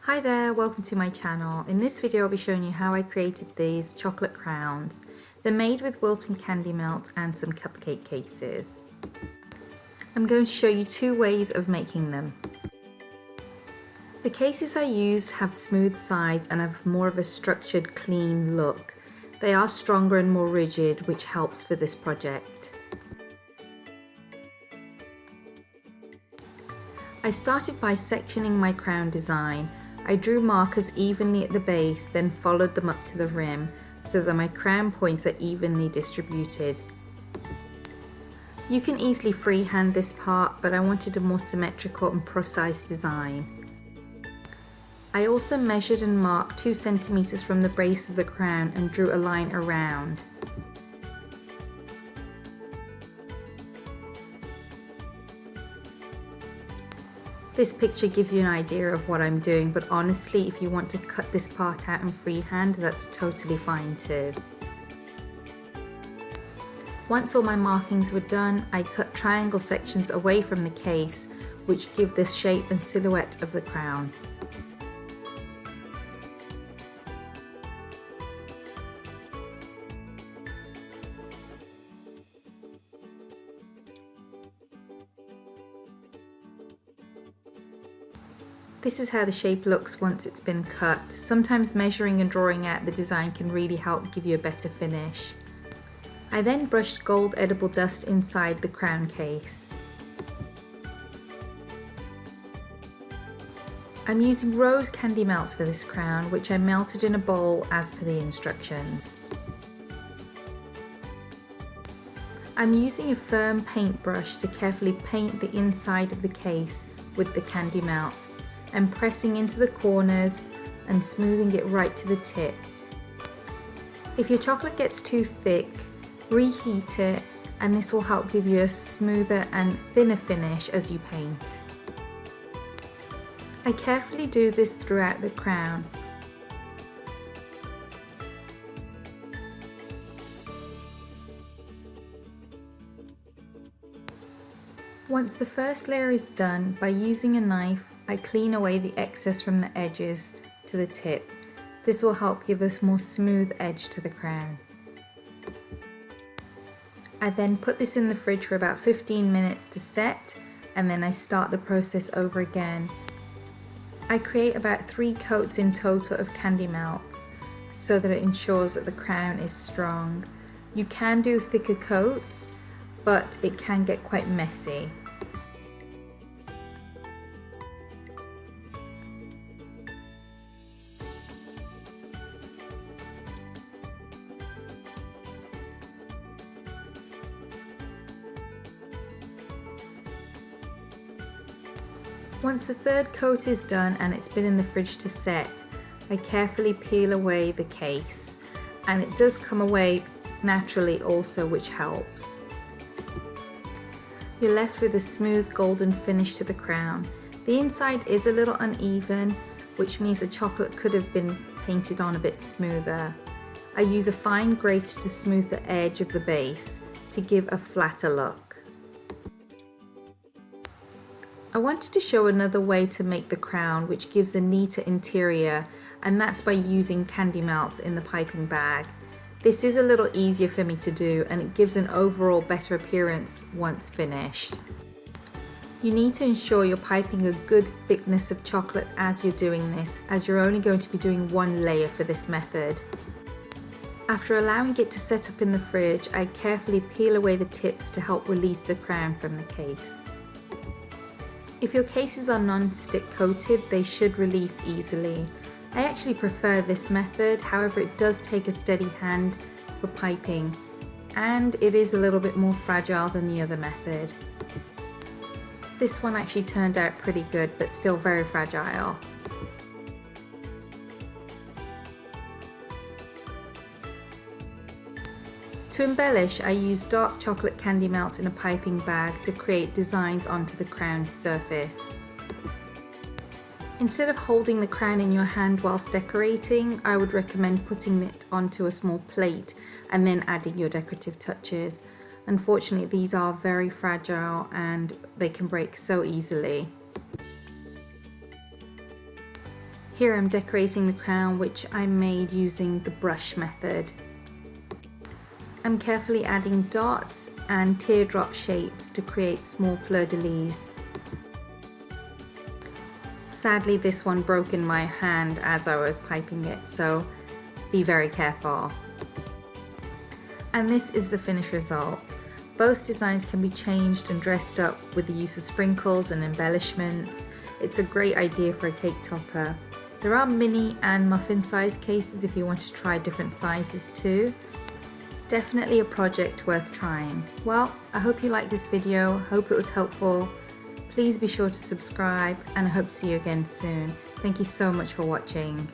Hi there, welcome to my channel. In this video I'll be showing you how I created these chocolate crowns. They're made with Wilton candy melt and some cupcake cases. I'm going to show you two ways of making them. The cases I used have smooth sides and have more of a structured, clean look. They are stronger and more rigid, which helps for this project. I started by sectioning my crown design. I drew markers evenly at the base, then followed them up to the rim so that my crown points are evenly distributed. You can easily freehand this part, but I wanted a more symmetrical and precise design. I also measured and marked 2 centimeters from the base of the crown and drew a line around. This picture gives you an idea of what I'm doing, but honestly, if you want to cut this part out and freehand, that's totally fine too. Once all my markings were done, I cut triangle sections away from the case, which give the shape and silhouette of the crown. This is how the shape looks once it's been cut. Sometimes measuring and drawing out the design can really help give you a better finish. I then brushed gold edible dust inside the crown case. I'm using rose candy melts for this crown, which I melted in a bowl as per the instructions. I'm using a firm paintbrush to carefully paint the inside of the case with the candy melt. I'm pressing into the corners and smoothing it right to the tip. If your chocolate gets too thick, reheat it, and this will help give you a smoother and thinner finish as you paint. I carefully do this throughout the crown. Once the first layer is done, by using a knife, I clean away the excess from the edges to the tip. This will help give us more smooth edge to the crown. I then put this in the fridge for about 15 minutes to set, and then I start the process over again. I create about 3 coats in total of candy melts so that it ensures that the crown is strong. You can do thicker coats, but it can get quite messy. Once the third coat is done and it's been in the fridge to set, I carefully peel away the case, and it does come away naturally also, which helps. You're left with a smooth golden finish to the crown. The inside is a little uneven, which means the chocolate could have been painted on a bit smoother. I use a fine grater to smooth the edge of the base to give a flatter look. I wanted to show another way to make the crown which gives a neater interior, and that's by using candy melts in the piping bag. This is a little easier for me to do, and it gives an overall better appearance once finished. You need to ensure you're piping a good thickness of chocolate as you're doing this, as you're only going to be doing one layer for this method. After allowing it to set up in the fridge, I carefully peel away the tips to help release the crown from the case. If your cases are non-stick coated, they should release easily. I actually prefer this method, however it does take a steady hand for piping, and it is a little bit more fragile than the other method. This one actually turned out pretty good, but still very fragile. To embellish, I use dark chocolate candy melt in a piping bag to create designs onto the crown surface. Instead of holding the crown in your hand whilst decorating, I would recommend putting it onto a small plate and then adding your decorative touches. Unfortunately, these are very fragile and they can break so easily. Here I'm decorating the crown, which I made using the brush method. I'm carefully adding dots and teardrop shapes to create small fleur-de-lis. Sadly, this one broke in my hand as I was piping it, so be very careful. And this is the finished result. Both designs can be changed and dressed up with the use of sprinkles and embellishments. It's a great idea for a cake topper. There are mini and muffin size cases if you want to try different sizes too. Definitely a project worth trying. Well, I hope you liked this video, hope it was helpful. Please be sure to subscribe and I hope to see you again soon. Thank you so much for watching.